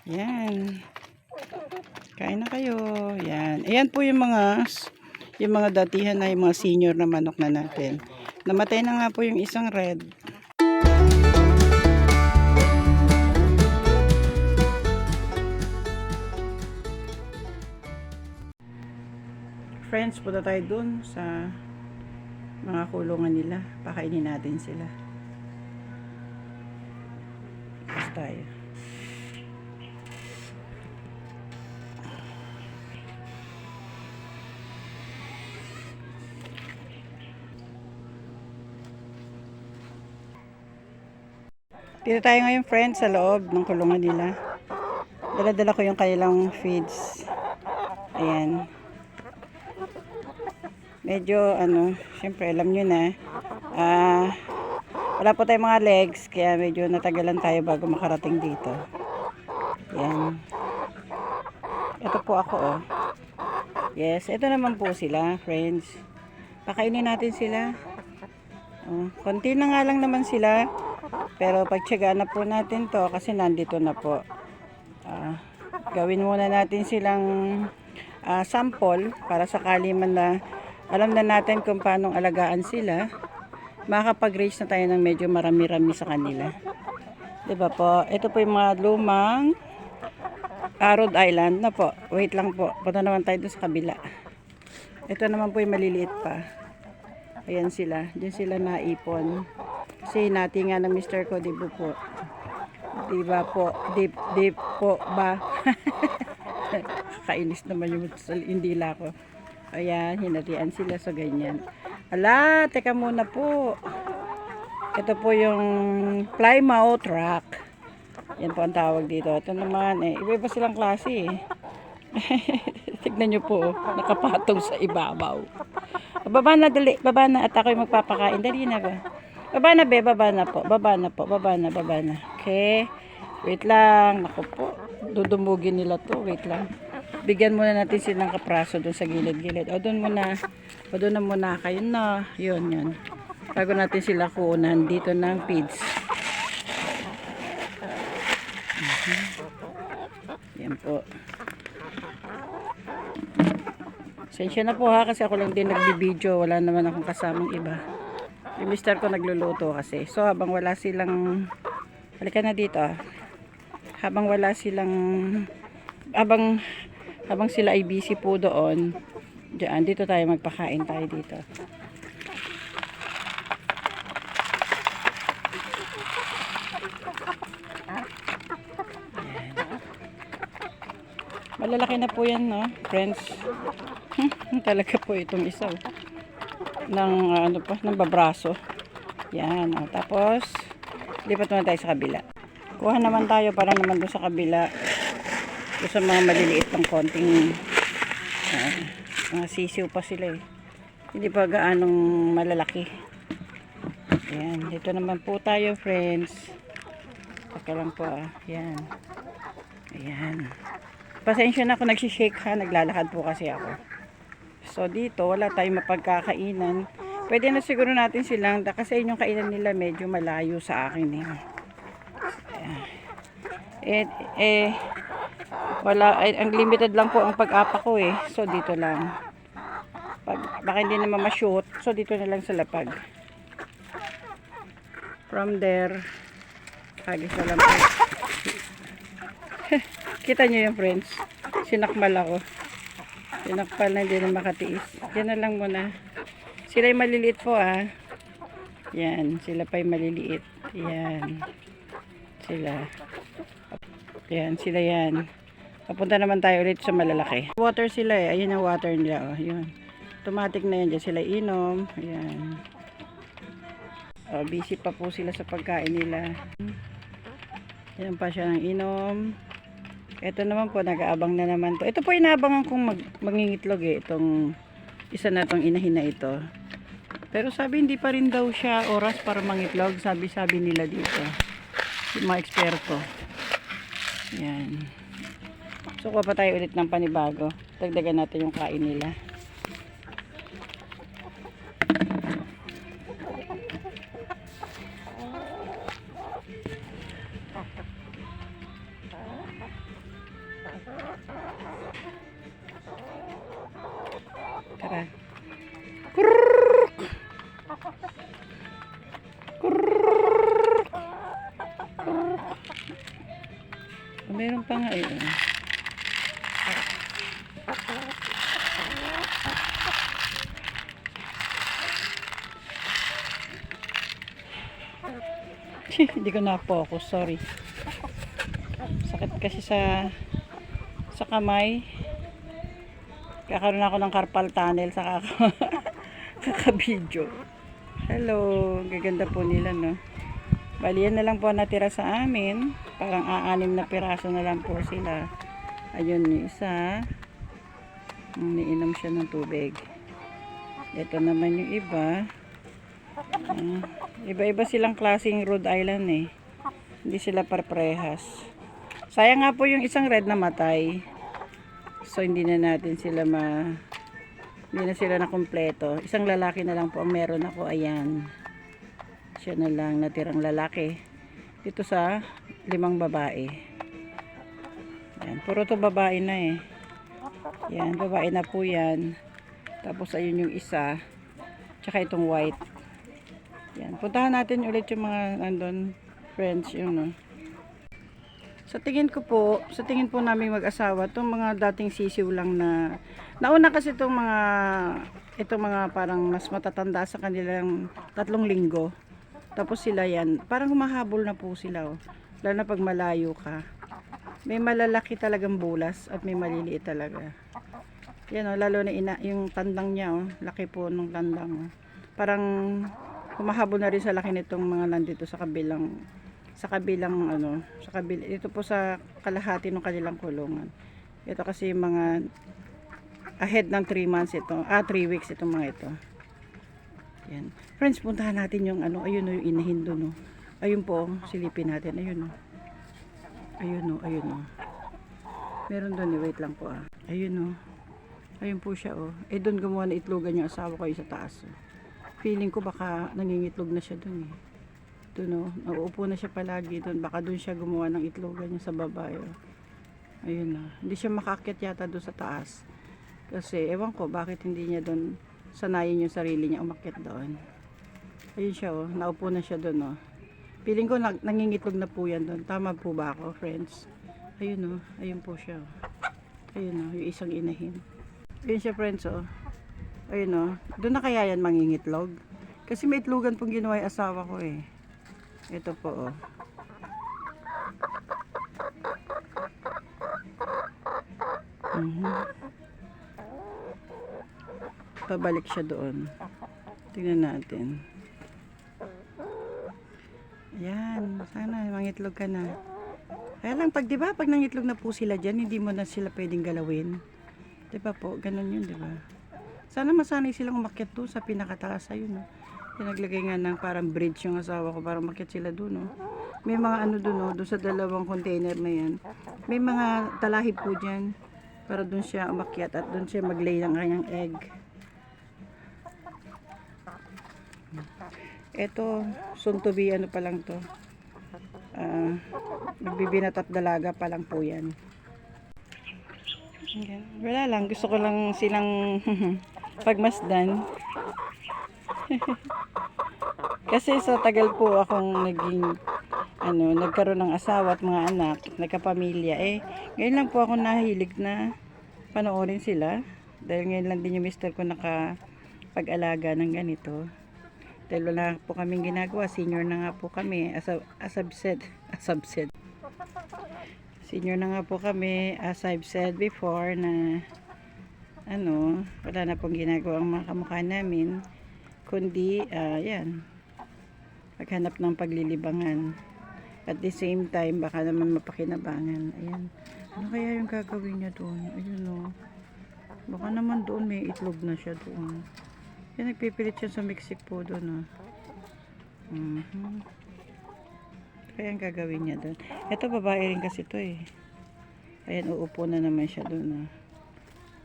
Yan. Kain na kayo. Yan. Ayan po yung mga datihan na yung mga senior na manok na natin. Namatay na nga po yung isang red. Friends, punta tayo dun sa mga kulungan nila. Pakainin natin sila. Tapos tayo. Dito tayo ngayon, friends, sa loob ng kulungan nila. Dala-dala ko yung kanilang feeds. Ayan. Medyo, syempre, alam nyo na, wala po tayong mga legs, kaya medyo natagalan tayo bago makarating dito. Ayan. Ito po ako, oh. Yes, ito naman po sila, friends. Pakainin natin sila. Oh, konti na nga lang naman sila. Pero pagtyagaan na po natin to kasi nandito na po. Gawin muna natin silang sample para sakali man na alam na natin kung paano alagaan sila. Makakapag-raise na tayo ng medyo marami-rami sa kanila. Diba po? Ito po yung mga lumang Rhode Island na po. Wait lang po. Punta naman tayo sa kabila. Ito naman po yung maliliit pa. Ayan sila. Diyan sila naipon. Kasi natinga ng Mr. ko, diba po? Diba po? Dip po ba? Kainis naman yung indila ko. Ayan, hinatian sila sa ganyan. Ala, teka muna po. Ito po yung Plymouth Rock. Yan po ang tawag dito. Ito naman, iba-iba silang klase eh. Tignan nyo po, nakapatong sa ibabaw. Baba na, dali. Baba na at ako'y magpapakain. Dali na ba? Baba na be, baba na po. Baba na po, baba na. Okay. Wait lang. Naku po. Dudumugin nila to. Wait lang. Bigyan muna natin silang kapraso doon sa gilid-gilid. O doon muna. O doon na muna kayo na. Yun. Bago natin sila kuunan dito ng feeds. Yan po. Sensya na po ha kasi ako lang din nagbibideo. Wala naman akong kasamang iba. Yung mister ko nagluluto kasi. So habang wala silang halika na dito habang wala silang habang sila ay busy po doon diyan, dito tayo magpakain tayo dito. Malalaki na po yan, no, friends. Talaga po itong isa ng ng babraso. Yan, tapos lipat naman tayo sa kabila. Kuha naman tayo para naman doon sa kabila. Doon sa mga maliliit ng konting mga sisiw pa sila eh. Hindi pa gaanong malalaki. Yan, dito naman po tayo, friends. Saka lang po yan. Ayan. Pasensya na ako nagsishake ha, naglalakad po kasi ako. So dito wala tayong mapagkakainan. Pwede na siguro natin silang kasi yung kainan nila medyo malayo sa akin wala, ang limited lang po ang pag-apa ko eh. So dito lang. Baka hindi naman ma-shoot, so dito na lang sa lapag. From there, hagis na lang po. Kita nyo yung friends, sinakmal ako. Sinakmal na hindi na makatiis. Yan na lang muna. Sila yung maliliit po Yan, sila pa yung maliliit. Yan. Sila yan. Papunta naman tayo ulit sa malalaki. Water sila eh. Ayun ang water nila. Yun. Automatic na yan. Diyan sila inom. Ayan. Busy pa po sila sa pagkain nila. Yan pa siya ng inom. Ito naman po, nag-aabang na naman to. Ito po inaabangan kong mangingitlog eh. Itong isa na itong inahin na ito. Pero sabi hindi pa rin daw siya oras para mangitlog. Sabi nila dito. Yung mga eksperto. Yan. So, kuha pa tayo ulit ng panibago. Dagdagan natin yung kain nila. Hindi ko na-focus, sorry. Sakit kasi sa kamay. Kakaroon ako ng carpal tunnel sa kaka-video. Hello, gaganda po nila, no? Bali, yan na lang po natira sa amin. Parang aanim na piraso na lang po sila. Ayun, yung isa. Niinom siya ng tubig. Ito naman yung iba. Iba-iba silang klaseng Rhode Island eh. Hindi sila parprehas. Sayang nga po yung isang red na matay. So, hindi na natin sila hindi na sila na kumpleto. Isang lalaki na lang po ang meron ako. Ayan. Siya na lang natirang lalaki. Dito sa 5 babae. Ayan. Puro to babae na eh. Yan. Babae na po yan. Tapos ayun yung isa. Tsaka itong white. Yan. Puntahan natin ulit yung mga nandun. Friends yun, no? Sa tingin po namin mag-asawa, itong mga dating sisiw lang na nauna kasi itong mga parang mas matatanda sa kanilang 3 linggo. Tapos sila yan, parang humahabol na po sila, oh. Lalo na pag malayo ka. May malalaki talagang bulas at may maliliit talaga. Yan, oh, lalo na yung tandang niya, oh. Laki po ng tandang, oh. Parang humahabol na rin sa laki nitong mga nandito sa kabilang ito po sa kalahati ng kanilang kulungan. Ito kasi mga ahead ng 3 months ito, 3 weeks itong mga ito. Yan. Friends, puntahan natin yung ayun yung inahin doon, no. Ayun po, silipin natin, ayun, no. Ayun, no. Meron doon, wait lang po, Ayun, no. Ayun po siya, oh. Doon gumawa na itlogan yung asawa ko sa taas, oh. Feeling ko baka nangingitlog na siya doon, eh. Doon, no. Nauupo na siya palagi doon. Baka doon siya gumawa ng itlogan niya sa babae, oh. Ayun, no. Hindi siya makaakyat yata doon sa taas. Kasi, ewan ko, bakit hindi niya doon sanayin yung sarili niya umakyat doon. Ayun siya, oh. Naupo na siya doon, oh. Feeling ko nangingitlog na po yan doon. Tama po ba ako, friends? Ayun, oh. Ayun po siya, oh. Ayun, oh. Yung isang inahin. Ayun siya, friends, oh. Ayun, oh. Doon na kaya yan mangingitlog? Kasi may itlogan pong ginawa yung asawa ko, eh. Ito po, oh. Pabalik siya doon. Tingnan natin. Ayan, sana mangitlog ka na. Kaya lang pag 'di ba, pag nangitlog na po sila diyan, hindi mo na sila pwedeng galawin. 'Di ba po? Ganun 'yun, 'di ba? Sana masanay silang umakyat doon sa pinakataas ayun, no. Pinaglagay nga ng parang bridge yung asawa ko para umakyat sila doon, no. May mga doon, no, doon sa 2 container na 'yan. May mga talahib po diyan para doon siya umakyat at doon siya maglay ng kanyang egg. Ito, soon to be pa lang to. Nagbibinatap dalaga pa lang po yan. Wala lang, gusto ko lang silang pagmasdan. Kasi sa tagal po akong nagkaroon ng asawa at mga anak, nagkapamilya, ngayon lang po ako nahilig na panoorin sila. Dahil ngayon lang din yung mister ko nakapag-alaga ng ganito. Dahil wala po kaming ginagawa, senior na nga po kami, as I've said. Senior na nga po kami, as I've said before, na wala na pong ginagawa ang mga kamukha namin, kundi, yan, maghanap ng paglilibangan. At the same time, baka naman mapakinabangan. Ayan, ano kaya yung gagawin niya doon? Ayun, no. Baka naman doon may itlog na siya doon. Yan, nagpipilit siya sa Mexico doon, Kaya ang gagawin niya doon. Ito, babae rin kasi ito, eh. Ayan, uupo na naman siya doon,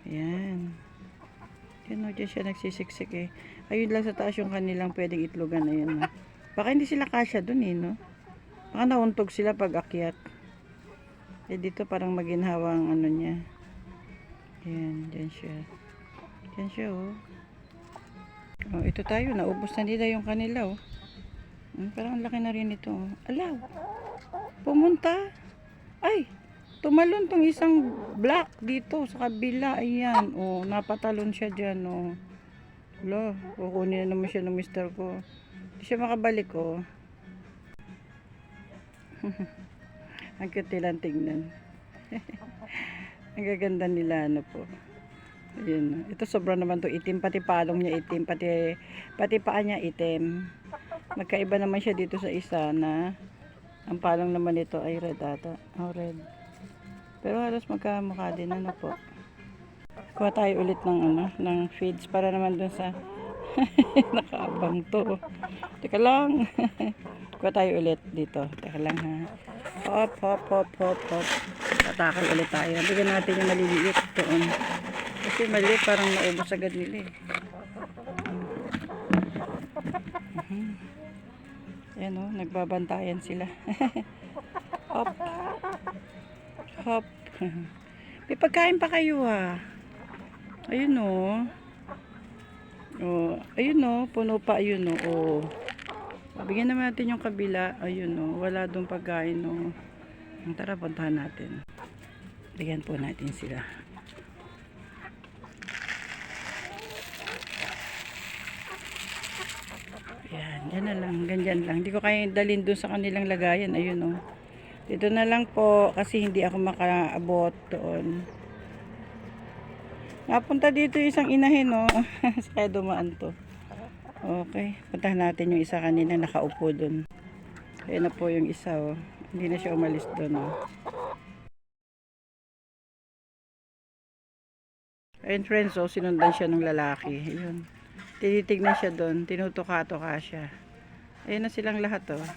Ayan. Yan, dyan siya nagsisiksik, eh. Ayun lang sa taas yung kanilang pwedeng itlogan na yan, Baka hindi sila kasya doon, eh, no? Baka nauntog sila pag akyat. Dito parang maginhawang niya. Ayan, dyan siya. Dyan siya, oh. Oh, ito tayo, naubos na nila yung kanila, oh. Parang laki na rin ito, oh. Alaw, pumunta. Ay, tumalon tong isang black dito sa kabila. Ayan, oh, napatalon siya dyan, oh. Ala, kukunin na naman siya ng mister ko. Hindi siya makabalik, oh. Ang cute nilang tingnan. Ang gaganda nila, ano po. Ayun. Ito sobra naman to itim, pati palong niya itim, pati paa niya itim. Magkaiba naman siya dito sa isa na ang palong naman nito ay red ata. Oh, red. Pero halos magkamukha din, ano po. Kuha tayo ulit ng ng feeds para naman dun sa nakaabang to. Teka lang. Kuha tayo ulit dito. Teka lang ha. Hop, hop, hop, hop, hop. Tatakal ulit tayo. Bigyan natin yung maliliit doon. Kasi maliit parang naubos agad nila eh. Ayan o, nagbabantayan sila. Hop. Hop. May pagkain pa kayo ha. Ayun o. Oh, ayun o, puno pa ayun o. Oh. Bigyan naman natin yung kabila. Ayun o, wala doon pagkain o. Tara, puntahan natin. Bigyan po natin sila. Yan, yan na lang, ganyan lang. Hindi ko kaya dalhin doon sa kanilang lagayan. Ayun o. Dito na lang po kasi hindi ako makaabot doon. Napunta dito yung isang inahin o. Kaya dumaan to. Okay, puntahan natin yung isa kanina nakaupo doon. Ayun na po yung isa o. Hindi na siya umalis doon o. Ayun friends o, sinundan siya ng lalaki. Ayun. Tinitignan siya doon, tinutuka-tuka siya. Ayun na silang lahat oh.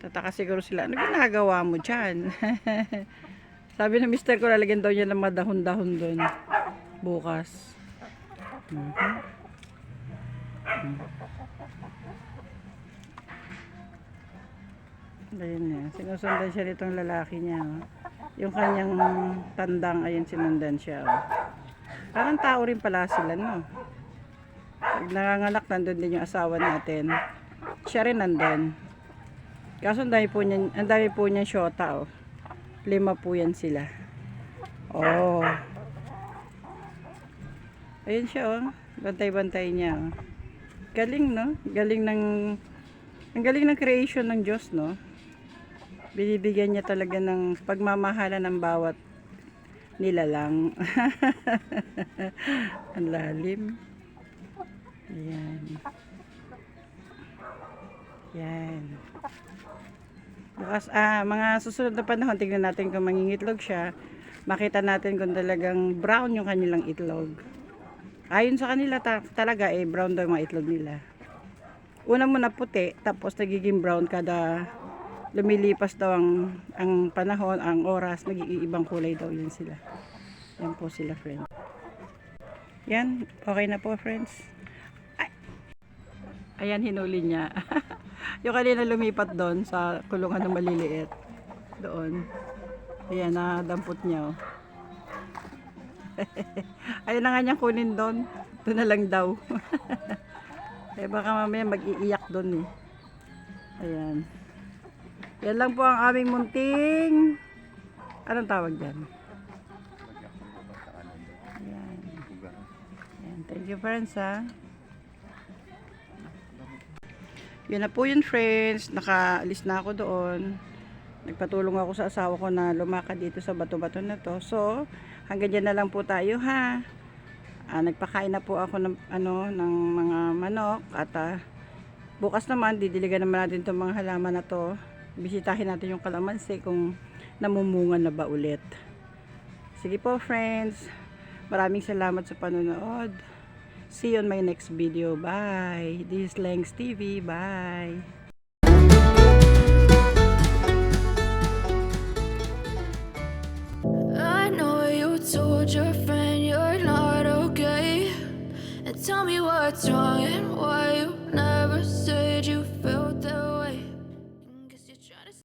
Tataka siguro sila, ano ginagawa mo dyan? Sabi ng mister ko, lalagyan daw niya ng madahon-dahon doon. Bukas. Ayun niya, sinusundan siya nitong lalaki niya. Oh. Yung kanyang tandang, ayun sinundan siya. Oh. Parang tao rin pala sila, no? Pag nanganganak, nandun din yung asawa natin. Siya rin nandun. Kaso ang dami po niyan syota, oh. 5 po yan sila. Oh. Ayun siya, oh. Bantay-bantay niya, oh. Galing, no? Ang galing ng creation ng Diyos, no? Binibigyan niya talaga ng pagmamahala ng bawat nilalang. Ang lalim. Ayan. Yan. Bukas, mga susunod na panahon, tignan natin kung mangingitlog siya. Makita natin kung talagang brown yung kanilang itlog. Ayon sa kanila talaga brown daw yung mga itlog nila. Una muna puti, tapos nagiging brown kada lumilipas daw ang panahon, ang oras, nagiging ibang kulay daw yun sila. Yan po sila friends. Yan, okay na po friends. Ayan, hinuli niya. Yung kanina lumipat doon sa kulungan ng maliliit. Doon. Ayan, nadampot niya. Oh. Ayun na nga niyang kunin doon. Doon na lang daw. Eh baka mamaya mag-iiyak doon eh. Ayan. Yan lang po ang aming munting. Anong tawag dyan? Ayan. Ayan. Thank you friends ha. Yun na po yun friends, nakaalis na ako doon. Nagpatulong ako sa asawa ko na lumakad dito sa bato-bato na to. So, hanggang dyan na lang po tayo ha. Nagpakain na po ako ng, ng mga manok. At bukas naman, didiligan naman natin itong mga halaman na to. Bisitahin natin yung kalamansi kung namumunga na ba ulit. Sige po friends, maraming salamat sa panonood. See you on my next video. Bye. This is Lengs TV. Bye. I know you told your friend you're not okay, and tell me what's wrong and why you